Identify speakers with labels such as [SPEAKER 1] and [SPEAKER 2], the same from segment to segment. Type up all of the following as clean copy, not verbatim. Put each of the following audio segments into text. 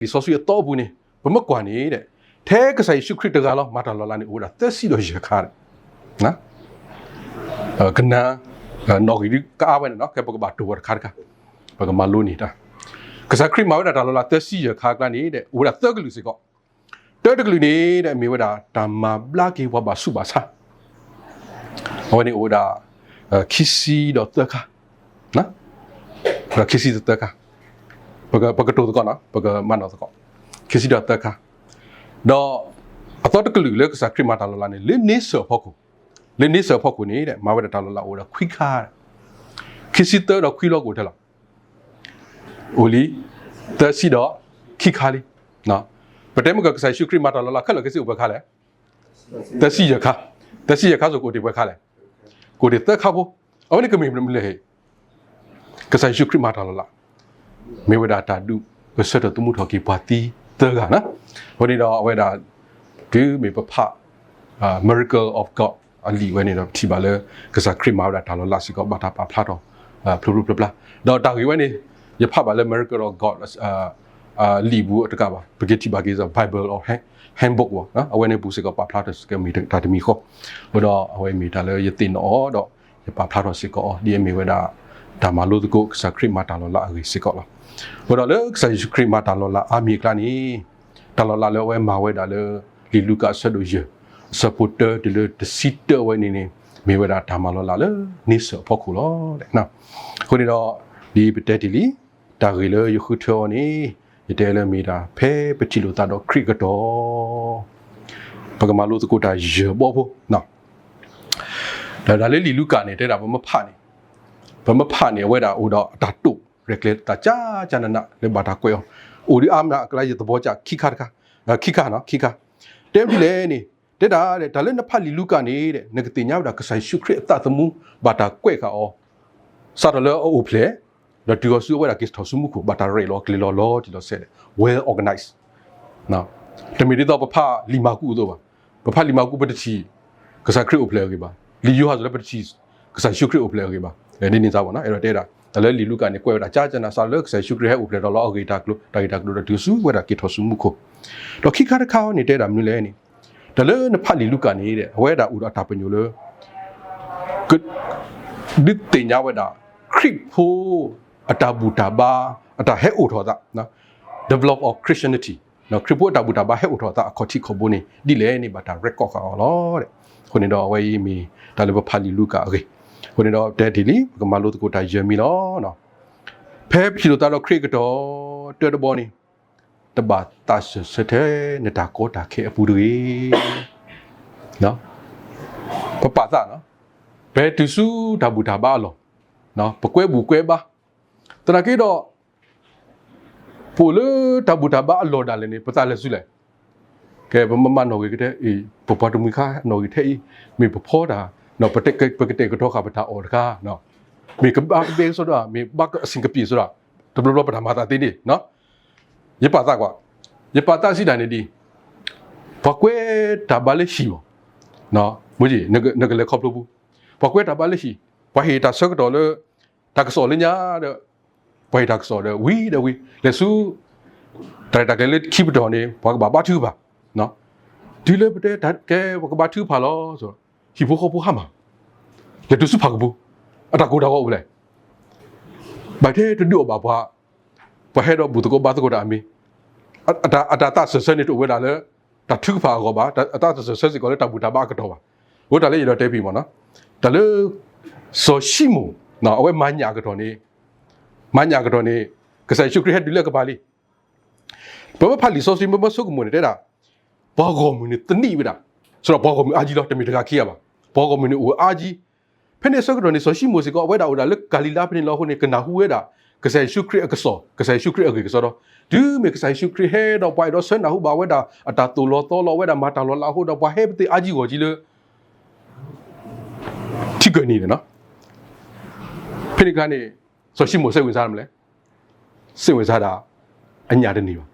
[SPEAKER 1] ဒီဆော့ဆွေတော့ဘူးနေဘမကွာနေတဲ့ထဲကဆိုင်ရှုခရစ်တကလောမာတာလောလာနေဦးတာတက်စီတော့ရခါတယ်နော်ကနာနော်ဒီကားပဲနော်ကဲပကဘာတူဝတ်ခါကပကမလိုနေတာကစားခရစ်မာဝတာလောလာတက်စီရခါကနေတဲ့ဦးတာတက်ကလူစီကောတက်တကလူနေတဲ့မေဝတာတမဘလာကေဝဘာစုပါစာဟောနေဦးတာခီစီတော့တက်ကနော်ခီစီတက်ကပကတိုတကောနော်ပကမနောတကောခီစီတော့တက်ကတော့အတော်တကလူလေကစားခရစ်မာတာလောလာနေလင်းနေဆောဖို့ကိုလင်းနေဆောဖို့ကိုနေတဲ့မာဝတာလောလာဦးတာခွိခါခီစီတော့ခွိလောကိုထဲလားအိုလီတက်စီတော့ခိခါလီနော်ပတဲမကဆိုင်ရှုခရစ်မာတာလာခက်လကစီဥပခါလဲတက်စီရခါဆိုကိုဒီဘခါလဲကိုဒီတက်ခါဖို့အဝနိကမေမလဲကဆိုင်ရှုခရစ်မာတာလာမေဝဒတာဒုကဆတ်တမှုထော်ကီပါတီတကနော်ဝဒီတော့အဝဲတာဒီမေပဖmiracle of god အလီဝဲနေတော့ဒီပါလဲကစားခရစ်မာတာလာစီကောဘာတာပါဖလာတော့ဖလူပလတော့တာဝီဝဲနေရဖပါလဲ miracle of god လီဘူးတကပါပဂက်တီဘာကေဇာ bible or handbook နော်အဝဲနေဘူးစကပါဖလာတဲ့စကမီတာတမီခေါ်ဘတော့အဝဲမီတာလဲရတင်တော့တော့ရပါဖလာတော့စကောဒီမီဝဲတာဒါမလို့တကုစခရစ်မာတာလောလာအရီစကောလာဘတော့လဲစခရစ်မာတာလောလာအမီကလာနီတာလောလာလဲဝဲမာဝဲတာလဲလီလူကာဆဒိုဂျာ supporter ဒီလဲတစီတဝဲနေနေမီဝဲတာဒါမလောလာလဲနိစဖောက်ခုလောတဲ့နော်ခုနေတော့ဒီပတက်တီလီတာရီလေယခုထောနီယတဲလမီတာဖဲပချီလိုတာတော့ခရစ်ကတော့ပကမာလို့တကူတာရဘောဖို့နော်ဒါလေးလီလူကနေတဲ့တာဘမဖနေဝဲတာအိုတော့တာတုရက်လက်တာကြာနနာလေဘာတာကွဲအိုဒီအမနာကလာရတဘောကြခိခါနော်ခိခါတဲပြီလေနေတဲ့တာတဲ့ဒါလည်းနဖလီလူကနေတဲ့ငကတိညာတာကဆိုင်ရှုခရစ်အတသမူဘာတာကွဲခါအောစာတလောအိုဖလေတော့ဒီကိုစုဝဲတာကစ်ထောက်စုမှုကိုဘာတာရဲလောကလီလောဒီလိုဆက် well organized နော်တမီတော့ပဖလီမာကူတော့ပဖလီမာကူပတချီကစားခရစ်အိုဖလေကေပါလီယိုဟာဆိုလည်းပတချီကစားရှုခရစ်အိုဖလေကေပါနေစားပါနော်အဲ့တော့တဲ့တာဒါလည်းလီလူကနေကွဲတာကြာကျနာစာလို့ကစားရှုခရစ်အိုဖလေတော့လောကေတာကလို့တာကလို့ဒီစုဝဲတာကစ်ထောက်စုမှုကိုတော့ခိခါတခါနေတဲ့တာမျိုးလဲနေဒါလည်းနဖလီလူကနေတဲ့အဝဲတာဥတာပညိုလေကဒီတင်ညာဝဲတာခရစ်ဖိုအတာဘူတာဘာအတာဟဲအိုထောတာနော် develop of christianity နော်ခရစ်ဖိုအတာဘူတာဘာဟဲအိုထောတာအခေါ်တိခေါ်ဖို့နေဒီလဲနေဘာတာ record ကောလောတဲ့ခုနေတော့ဝဲမီဒါလည်းဖာလီလူကာโอเคခုနေတော့တဲ့ဒီလီကမလို့တကိုတာရမီနော်နော်ဖဲပြီလို့တာတော့ခရစ်ကတော့တဲ့ဘောနေတဘာတာစတဲ့နေတာကိုတာခေအပူတွေနော်ပပတာနော်ဘယ်တူစုဒါဘူတာဘာလောနော်ပကွဲဘူးကွဲပါတရကေတော့ပိုလတဘူတာဘာအလော်ဒါလည်းနေပတာလည်းစုလိုက်ကဲဘမမနော်ကေတဲ့အေးပပတမီခါနော်ကေတဲ့မေပဖောတာနော်ပတက်ကတော့ခါပတာအော်တကာနော်မေကဘာဘေဆိုတော့မေဘကစင်ကပီဆိုတော့တဘလဘပတာမာတာတင်းနေနော်ရပါတာကွာရပါတာစီတိုင်းနေဒီပကွဲတာဘာလည်းရှိဘောနော်မကြီးငကလည်းခေါပလို့ဘူးပကွဲတာဘာလည်းရှိပဟေတာဆက်တော့လေတာကစောလညာတဲ့ဘိုင်တာကစောတဲ့ဝီလက်စုတာကလေးခိပတော်နေဘာထူပါနော်ဒီလေပတဲ့ကဲဘာထူပါလို့ဆိုဟီဖိုခေါ်ဖို့ဟာမလက်တူစုဖာကဘူးအတာကိုတော့ဟုတ်လေဘာတဲ့တူဘာဟဲတော့ဘူးတကောဘာတကောတာအမီအတာတာဆဆနေတော့ဝဲလာလေတထူဖာကောပါအတာဆဆစီကောလေတဘူတာဘာကတော့ပါဝတ်တာလေရတော့တဲပြီမော်နော်ဒါလေဆိုရှိမို့နော်အဝဲမညာကတော့နေကစားရှုခရစ်ဒီလကပါလီဘဘဖာလီဆိုစီမမဆုကမနေတဲ့တာဘောကောမူနေတနိဝိတာဆိုတော့ဘောကောမူအာကြီးတော့တမီတကခိရပါဘောကောမူနေဦးအာကြီးဖနေဆုကတော့နေဆိုရှိမိုစီကောအဝဲတာဦးတာလဂါလီလာဖနေလောခုနေကနာဟူဝဲတာကစားရှုခရစ်အကဆောကစားရှုခရစ်အကေကဆောတော့ဒူးမေကစားရှုခရစ်ဟဲတော့ပွိုင်တော့ဆွနာဟူပါဝဲတာအတာတူလောတော်လောဝဲတာမာတာလောလာဟူတော့ဘွားဟဲပတိအာကြီးကိုကြီးလေထိကနေတယ်နော်ဖိနိကနေဆိုရှိမိုစိတ်ဝင်စားရမလဲစိတ်ဝင်စားတာအညာတနေပါ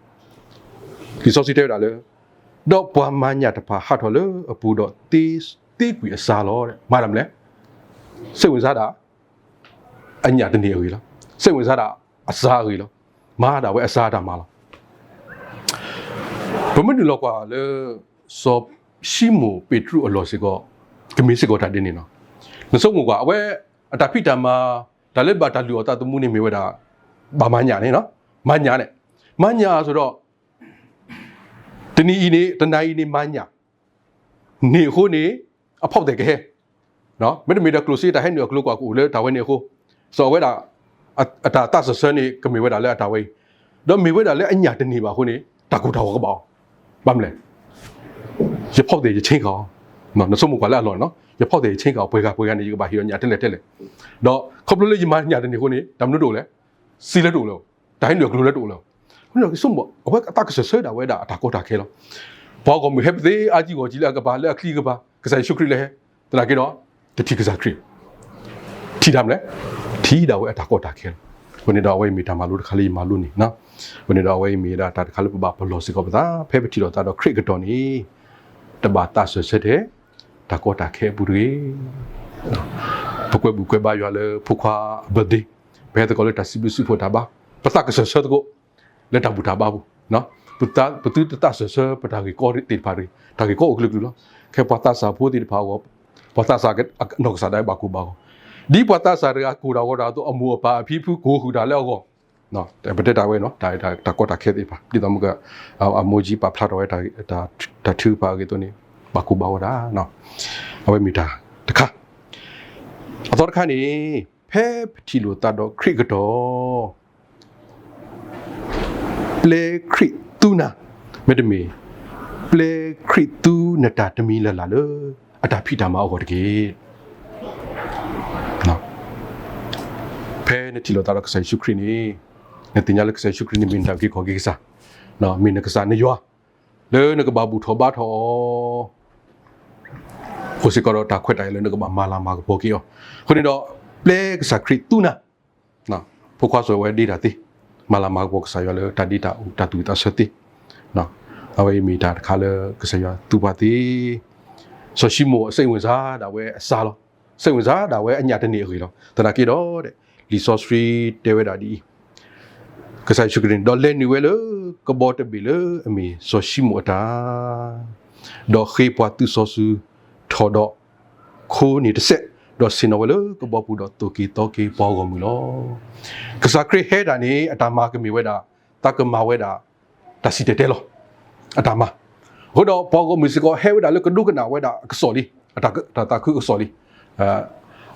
[SPEAKER 1] ဒီစောစီတဲ့တာလေတော့ပွားမညာတဖာဟတ်တော်လေအပူတော့တေးကွေအစားလောတဲ့မာရမလဲစိတ်ဝင်စားတာအညာတနေရည်လားစိတ်ဝင်စားတာအစားရည်လားမာတာဝဲအစားတာမာလား ဘမနလောကွာလေစောရှိမိုပေထရုအလောစီကောကမီစီကောတာတင်းနေနော်နစုံကွာအဝဲအတာဖိတာမှာဒါလည်းဘာတလူအတာတမှုနေမြေဝဲတာဘာမညာနေနော်မညာနဲ့မညာဆိုတော့တနီဤနေတနာဤနေမညာနေခိုးနေအဖောက်တဲ့ကဲနော်မင်းမီဒါကလိုစီတာဟဲ့နေကလိုကွာကိုလေတာဝဲနေခိုးစောဝဲတာအတာတဆဆနေကမီဝဲတာလဲအတာဝဲတော့မီဝဲတာလဲအညာတနေပါခိုးနေတာကူတော်ကပေါ့ဘာမလဲရဖောက်တဲ့ချင်းကောင်နော်နစုံမကွာလဲအလောနော်ရဖောက်တဲ့ချင်းကောင်ပွဲကနေကဘာဟီရောညာတက်လက်တော့ခေါပလိုလေးမညာတနေခိုးနေဒါမလို့တို့လဲစီလက်တို့လို့တိုင်းတွေကလိုလက်တို့လို့ဟိုကစုံမအဝဲအတကဆဆတာဝဲတာအတာကောတာခဲလို့ဘောကမဟက်သေးအကြီးကိုကြီးလာကဘာလဲအခလီကဘာကဆိုင်ရှုခရီလဲတလာကေတော့တတိကစားခရီထီဒမ်လဲထီဒါဝဲအတာကောတာခဲလို့ဘယ်နေတော့ဝဲမီတာမလို့ခလီမလို့နေနော်ဘယ်နေတော့ဝဲမီတာတာခလပဘာဘလောစီကဘာဖဲပတီတော့တာတော့ခရစ်ကတော့နေတဘာတာဆဆတဲ့တာကောတာခဲဘူးတွေpourquoi ba yo le pourquoi bade be ta ko le ta sibu su phota ba pata ka sa ko le ta buta ba bu no putu ta sa pata ki ko ti pa ri ta ki ko glu lo ke pata sa phu ti pa ko pata sa ke no sa dai ba ku ba ko di pata sa ra ku da ko da to amu ba phi phu ko hu da le ko no ta bade ta we no ta ko ta ke ti pa ti to mu ka amoji pa phla do ta thu pa ke to ni ba ku ba da no awe mi ta ta khaအတော်ခါနေဖဲပတီလိုတာတော့ခရစ်ကတော့ပလေခရစ်တူနာမဒမီပလေခရစ်တူနတာတမီလာလာလေအတာဖိတာမအော်တကေနော်ဖဲနတီလိုတာတော့ဆိုင်ရှုခရစ်နေနတင်ညာလက်ဆိုင်ရှုခရစ်နေမင်တာကေခေါ်ကေစားနော်မင်းနကစားနေရွာလေနကဘာဘူးထောဘာထောဟိုစကတော့တာခွက်တိုင်းလည်းငါကမာလာမာကပိုကီယောခုနေတော့ play စခရစ်တူနာနော်ဖို့ခွာဆိုဝဲဒီတာတိမာလာမာကပိုကဆာရလေတာဒီတာဦးတာတူတာစတိနော်အဝေးမီတာခါလေကဆာရတူပါတိဆိုရှိမိုစိတ်ဝင်စားဒါဝဲအစားလို့စိတ်ဝင်စားဒါဝဲအညာတနေခေလို့တနာကေတော့တဲ့ resource free တဲဝဲတာဒီကဆာရှုကရင်ဒေါ်လဲနီဝဲလေကဘောတဘီလေအမီဆိုရှိမိုတာဒေါ်ခေပွားတူဆိုဆူထော်တော့ခိုးနေတဲ့ဆက်တော့စင်နော်လေကဘောပူတော့တိုကီပေါ်ကုန်ပြီလောကစားခရဟဲတာနေအတာမာကမီဝဲတာတကမာဝဲတာတစီတဲလောအတာမာဟိုတော့ပေါ်ကုန်မီစကောဟဲဝဲတာလေကဒုကနာဝဲတာကစော်လီအတာခုကစော်လီ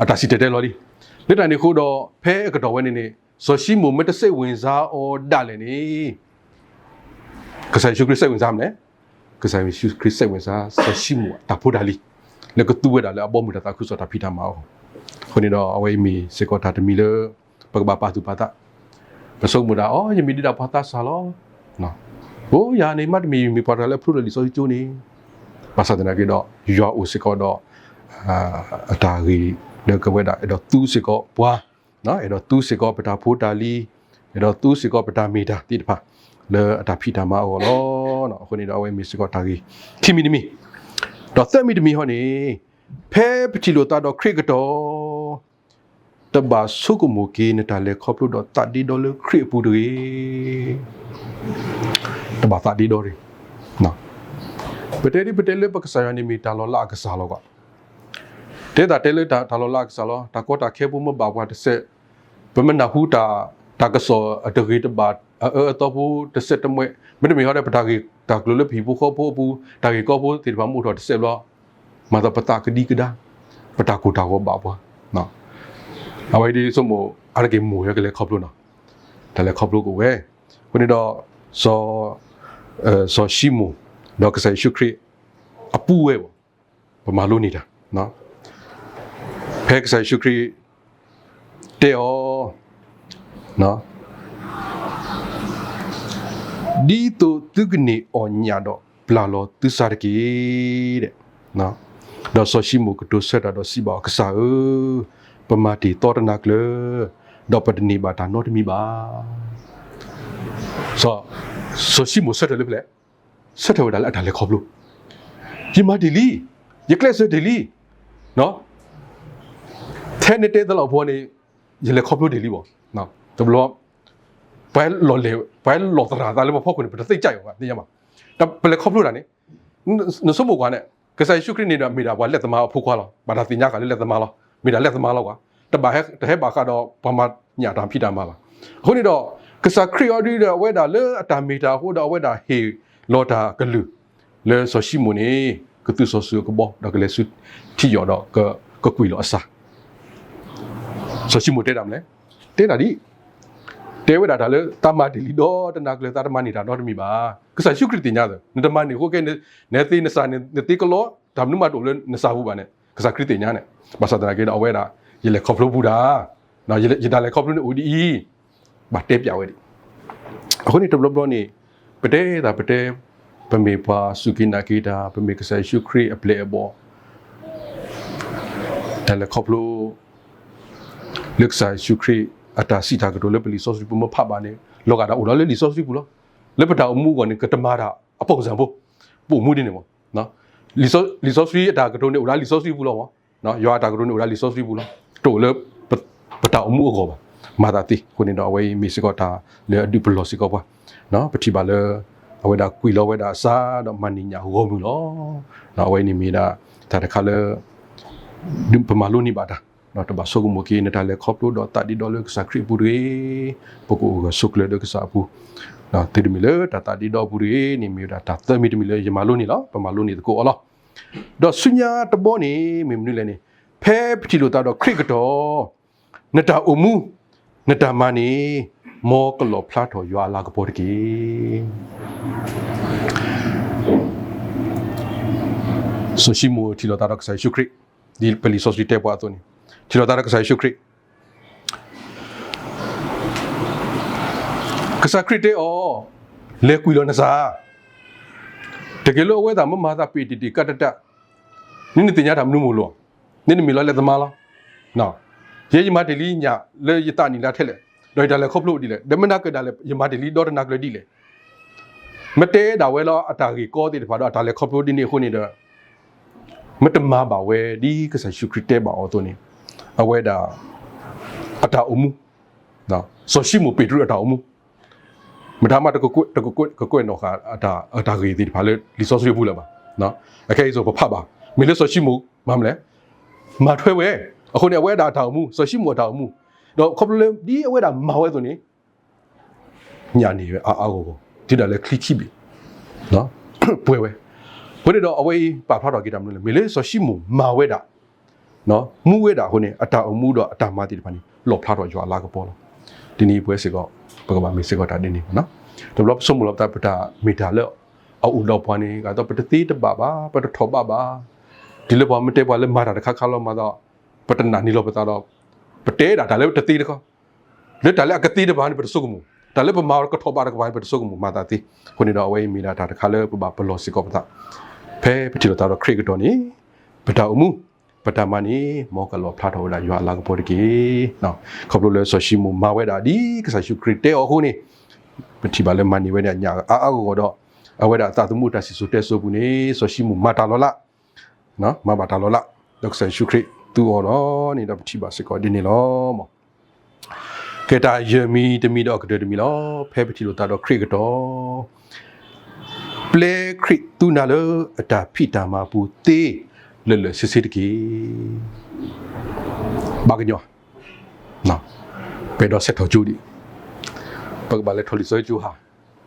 [SPEAKER 1] အတာစီတဲလောလီလက်တန်နေခိုးတော့ဖဲကတော့ဝဲနေဆိုရှိမိုမတစိတ်ဝင်စားအော်ဒါလည်းနေကစားရှုခရစ်စိတ်ဝင်စားမလဲကစားရှုခရစ်စိတ်ဝင်စားဆိုရှိမိုတာဖိုဒါလီလေကတူဝဲတာလေအဘောမူတာခုဆိုတာဖိတာမအောင်ခုနေတော့အဝေးမီစေကောတာတမီလေပကဘာပါတူပါတာပစုံမူတာအော်ယမီဒီတာဖတာဆာလောနော်ဟိုယာနေမတ်မီပါတာလေဖရူလီဆိုချိုနေပါစတဲ့နာကတော့ယောအိုစေကောတော့အတာကြီးလေကဝဲတာအဲ့တော့သူစေကောဘွားနော်အဲ့တော့သူစေကောပတာဖိုတာလီအဲ့တော့သူစေကောပတာမီတာတိတဖာလေအတာဖိတာမအောင်လောနော်ခုနေတော့အဝေးမီစေကောတာကြီးခိမီနီမီတော့သက်မီတမီဟောနေဖဲပတီလိုတာတော့ခရစ်ကတော့တဘာဆုကမူကီနတာလေခေါပလို့တော့$30ခရစ်ပူတွေတဘာ$30နော်ပတေလေပကဆာယနီမီတာလောလာကစားလောကတေတာတေလေတာလောလာကစားလောတာကောတာခဲဘူးမဘာကွာတစ်ဆက်ဘမနာဟူတာကဆောအတဂေတဘာတော့ဘူးတစ်ဆက်တမွေမင်းမီဟောတဲ့ပတာကြီးတာကလိုလေဖီဘူးခေါ်ဖို့ဘူးတာကြီးကောဖို့တီဘာမှုတော့တစ်ဆက်လောမာတာပတာကဒီကဒါပတာကိုတာကိုဘာပွားနော်အဝိဒီစမိုအရကေမူရကလေးခေါပလို့နော်ဒါလည်းခေါပလို့ကိုဝဲခုနေတော့စောရှိမူတော့ကဆိုင်ရှုခရစ်အပူဝဲပမာလို့နေတာနော်ဖဲကဆိုင်ရှုခရစ်တေအောနော်ဒီတိုတုကနေအညာတော့ပလာလောသူစားကီတဲ့နော်တော့ဆိုရှိမှုကတိုဆက်တာတော့စီပါကစားပမာတီတော်တနာကလတော့ပဒနီဘာတာနော်တမီပါဆိုရှိမှုဆက်တယ်လေဖလဲဆက်တယ်ဒါလည်းအတားလေခေါပလို့ဒီမာဒီလီရကလက်ဆဒီလီနော်ထဲနေတဲ့တော့ဘောနေရလေခေါပလို့ဒီလီပေါ့နော်တဘလောဘဲလော်လေဘဲလော်တရာဒါလည်းမဖောက်ခွင့်ပြသိကြရောကသိရမှာ ဒါဘယ်လေခေါပလို့တာနေနစမိုကွာနဲ့ကစားရှုခရနေတာမိတာဘာလက်သမားဖုတ်ခွာလောဘာသာတင်ညာကလည်းလက်သမားလောမိတာလက်သမားလောကွာတဘာဟဲတဟဲဘာကတော့ဘာမှညာတာဖြစ်တာမှာပါအခုနေတော့ကစားခရီအော်ဒီဝဲတာလေအတာမီတာဟိုတော့ဝဲတာဟေလော်တာကလူလေဆိုရှိမူနေကသူဆိုဆူကဘောတော့ကလေးစုတီရောတော့ကကွီလောအစားဆိုရှိမူတဲ့တယ်မလဲတဲ့တာဒီတဲဝဲတာဒါလေတမတီလီတော့တနာကလေးတာတမနေတာတော့တမီပါကစားရှုခရတင်ညာတယ်တမနေဟိုကဲနေသေးနစာနေတေကလောဒါမှမတော့လေနစာဘူးပါနဲ့ကစားခရတင်ညာနဲ့ဘာသာတနာကေတော့ဝဲတာရလေခေါပလို့ဘူးတာနော်ရဒါလေခေါပလို့နေ ODE ဘာတဲပြဝဲဒီအခုနေ develop နေပတဲတာပတဲပမေပါစုကိနာကေတာပမေကစားရှုခရအပလေဘောဒါလေခေါပလို့လက်စားရှုခရအတာစီတာကတော့လေပလီဆော့စ်ပူမဖတ်ပါနဲ့လောကတာအိုလေလီဆော့စ်ပူလောလေပတာအမှုကနေကတမာတာအပုံစံဖို့ပို့မှုနေပေါ့နော်လီဆော့စ်အတာကတော့နေအိုလီဆော့စ်ပူလောနော်ရွာတာကတော့နေအိုလီဆော့စ်ပူလောတို့လေပတာအမှုအကောပါမာတာတီကိုနေတော့အဝေးမီစကောတာလေဒီပလောစကောပါနော်ပတိပါလေအဝေးတာကွီလောဝဲတာစာတော့မနီညာဟောမှုလောနော်အဝေးနေမီတာဒါတခါလေဒီပမာလိုနေပါတာနော်တဘာဆုကမကီနေတာလေခေါပလို့တော့တဒီဒေါ်လကစခရီပူရီပကိုကဆုကလေဒကစာပူနော်တီမီလေတဒီဒေါ်ပူရီနေမီတာတသမီတမီလေယမလိုနေလောပမာလိုနေတကိုအလောတော့ဆုညာတဘောနေမင်းမနလေနေဖဲပတိလို့တော့ခရစ်ကတော့နတာအမှုနတာမနီမောကလောဖလာထော်ရွာလာကပေါ်တကေဆိုရှိမိုတီလို့တော့ဆိုင်ရှုခရစ်ဒီပလီဆိုစီတေပွားတော့နေတီလို့တော့ဆိုင်ရှုခရစ်ကစားခရစ်တေအော်လေကွီလောနစာတကယ်လို့ဝဲတာမမသာပီတီကတတနင်းတင်ညာတာမလို့မလို့နင်းမီလောလက်သမားလားနော်ရေယမတလီညာလေယတနီလာထဲလေဒိုင်တာလေခေါပလို့ဒီလေဒမနာကဒါလေယမတလီဒေါ်နာကလေဒီလေမတဲဒါဝဲလောအတာကြီးကောတီတဖာတော့ဒါလေခေါပလို့ဒီနေခုနေတော့မတမပါဝဲဒီကစားရှုခရစ်တေပါအော်တိုနေအဝဲတာအတာအမှုနော်ဆိုရှိမပေထရအတာအမှုမထားမတကွတ်နော်ခါအတာကြီးဒီတဖာလေလီဆော့ဆွေးဘူးလားပါနော်အခဲဆိုဖတ်ပါမင်းလေဆိုရှိမှုမမလဲမထွဲဝဲအခုနေအဝဲတာထောင်မှုဆိုရှိမှုထောင်မှုတော့ခေါပလေဒီအဝဲတာမဝဲဆိုနေညာနေပဲအာကိုဒီတာလေခလစ်ခိပြီနော်ပွဲဝဲဘယ်တော့အဝဲပါဖတ်တော်ကြည့်တယ်မလို့မေလေဆိုရှိမှုမဝဲတာနော်မှုဝဲတာခုနေအတာအမှုတော့အတာမတိတဖာနေလော်ဖတ်တော်ကြွာလာကပေါ်လို့ဒီနေ့ပွဲစီကဘကဘာမေစီကတာဒီနေ့နော် develop ဆုံးမလို့တာပတာမီတာလောအောက်တော့ပွားနေကတော့ပတတိတပါပါပတထောပါပါဒီလိုပေါ်မတဲပွားလဲမာတာတစ်ခါခါလောက်မှာတော့ပတနာနီလောပတာတော့ပတဲတာဒါလည်းတတိတခေါလက်ဒါလည်းအကတိတပါနေပတဆုကမှုဒါလည်းပမာကထောပါကဘာပတဆုကမှုမာတာတိခုနေတော့အဝေးမီလာတာတစ်ခါလဲပဘလောစီကောပတာဖဲပတိတော့တော့ခရစ်ကတော့နေပတာအမှုပတာမနီမောကလောဖလာထောလာရွာလာကပေါ်တကေနော်ခေါပလို့လဲဆိုရှိမှုမာဝဲတာဒီကစားရှုခရစ်တဲအခုနေပတိပါလဲမနီဝဲနေညာအာကိုတော့အဝဲတာသာသမှုတဆီဆိုတဲဆိုဘူးနေဆိုရှိမှုမာတာလောလာနော်မဘာတာလောလာလောက်ဆန်ရှုခရစ်သူအော်တော့နေတော့ပတိပါစကောဒီနေလောမောကေတာယမီတမီတော့ကတမီလောဖဲပတိလို့တာတော့ခရစ်ကတော့ပလေခရစ်သူနာလအတာဖိတာမပူတေလေလေစစ်စစ်ကေဘာကညောနော်ပေတော့ဆက်ထော်ကျူဒီပကဘာလေထော်လီဆွဲကျူဟာ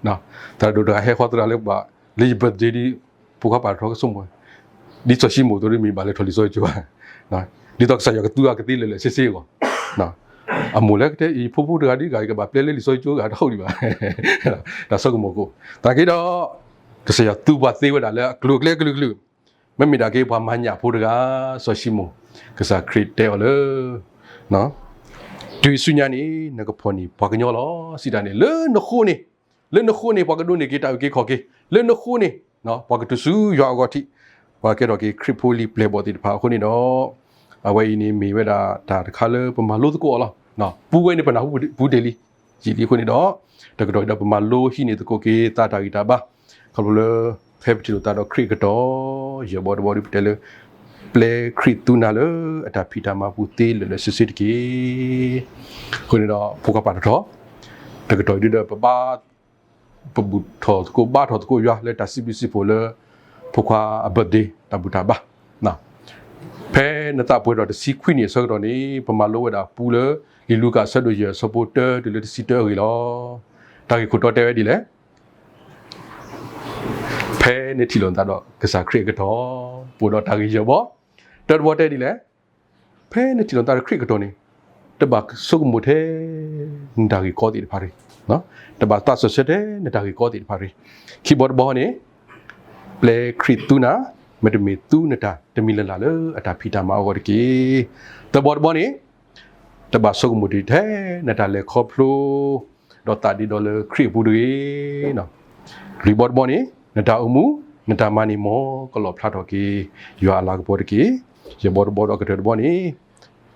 [SPEAKER 1] နော်ဒါတို့ဒါဟဲခေါ်တရလေဘာလီဘတ်ဂျီဒီပူခပါထော်ကဆုံမဒီချရှိမိုတိုရီမီဘာလေထော်လီဆွဲကျူဟာနော်ဒီတော့ဆက်ရကတူကတိလေလေစစ်စစ်ကောနော်အမိုလက်ကတဲ့ဖူဖူတကဒီကကဘာပလေလေလီဆွဲကျူကတော့ဒီပါဒါဆောက်မကိုဒါကေတော့တစရတူပါသေးဝဒါလေဂလူကလေဂလူမမီတာကေဘာမညာဖူတကဆိုရှိမိုကစားခရစ်တဲော်လေနော်ဒီစုညာနေနကဖော်နီဘာကညောလောစီတာနေလေနခိုးနေလေနခိုးနေဘာကဒုနေကေတာကေခေါ်ကေလေနခိုးနေနော်ဘာကတူစုရွာကောတိဘာကေတော့ကေခရစ်ဖိုလီပလေဘော်တီတဖာခုနေတော့အဝဲနေမီဝဲတာဒါတခါလေပမာလို့တကောလားနော်ပူဝဲနေပနာဘူးဒေလီဂျီလီခုနေတော့တကတော့တော့ပမာလို့ဟိနေတကောကေတာတာဂီတာဘာခလလေဖက်ပတီလို့တာတော့ခရစ်ကတော့ရဘော်ဘော်ဒီပတယ်ပလေခရစ်တူနာလေအတာဖီတာမပူတေးလေစစ်စစ်ကေခုနေတော့ဖုကပါတော့တကတော့ဒီတော့ပပ ပဘူထောကိုဘာထောကိုရွာလက်တာစီဘီစီပိုလေဖို့ခွာအဘဒေတဘူတာဘာနာဖဲနတာပွေတော့စီခွီနီဆောတော့နေပမာလိုဝဒါပူလေဒီလူကဆက်လို့ရ supporter ဒီလိုစီတာရီလောတာကြီးခုတော့တဲဒီလေဖဲနေတီလွန်တာတော့ကစားခရစ်ကတော့ပူတော့တာကြီးရဘောတော်ဘောတဲဒီလေဖဲနေတီလွန်တာခရစ်ကတော့နေတဘကဆုကမှုတဲ့ဒါကြီးကောတီဖာရီနော်တဘတာဆဆက်တဲ့ဒါကြီးကောတီဖာရီ keyboard ဘောနေ play crit tuna မတမီတူနတာတမီလလာလေအတာဖီတာမာဝရကီတဘောဘောနေတဘဆုကမှုတဲ့နတာလေခေါပလိုဒေါ်တာဒီဒေါ်လေခရစ်ဘူးတွေနော် report ဘောနေနတာအမှုနတာမနီမောကလောဖလာတော့ကီယူအလာကဘောတကီရဘောဘောတော့ကတဲ့ဘောနေ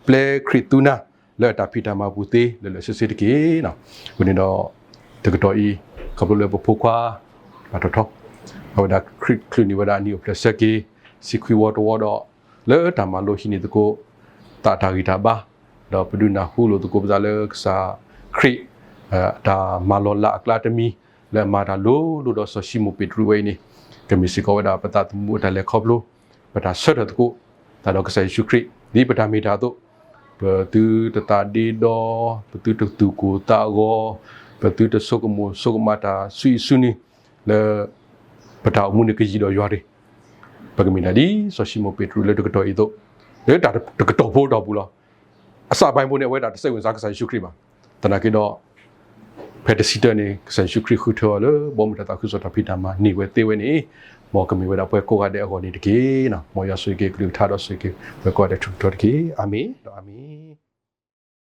[SPEAKER 1] play crit tuna လက်တာဖီတာမာဘူးသေးလေစစ်စစ်တကီနော်ဘယ်နေတော့တကတော့ဤကဘလလေပိုခွာအတော့တော့ဟိုဒါခရစ်ခလနီဝဒါနီယိုပလက်ဆက်ကီစီခွီဝတ်ဝတော့လဲတာမလို့ရှိနေတကိုတာတာဂီတာဘာတော့ပဒူနာဟူလို့တကိုပဇာလဲကစားခရစ်ဒါမလောလာအကလာတမီလဲမာတာလို့တော့ဆိုရှိမပီထရူဝဲနေကမီစီကောဝဒါပတာတမှုတလဲခေါပလို့ပတာဆတ်တကိုတာတော့ကစားရှုခရစ်ဒီပတာမီတာတော့ဘတူတတာဒီတော့ဘတူတတူကိုတာကိုဘတူတဆုကမဆုကမတာဆွီဆွနီလဲပတာအမှုနေကကြီးတော့ရွာတယ်ပကမီနာဒီဆိုရှိမပီထရူလဲတကတော့ဤတော့လဲတာတကတော့ဖို့တော့ဘူးလားအစပိုင်းဖို့နဲ့ဝဲတာစိတ်ဝင်စားကစားရှုခရစ်ပါတနာကေတော့ဖက်တစီတနေကစားရှုခရစ်ခုထော်လဲဘောမတာခုစတာဖီတာမနေဝဲတေးဝဲနေမော်ကမီဝဲတာပွဲကိုကတဲ့အကောနေတကေနော်မော်ရဆွေကေကလူထားတော့ဆွေကေပွဲကိုတဲ့ထူတော်တကေအာမီတော့အာမီ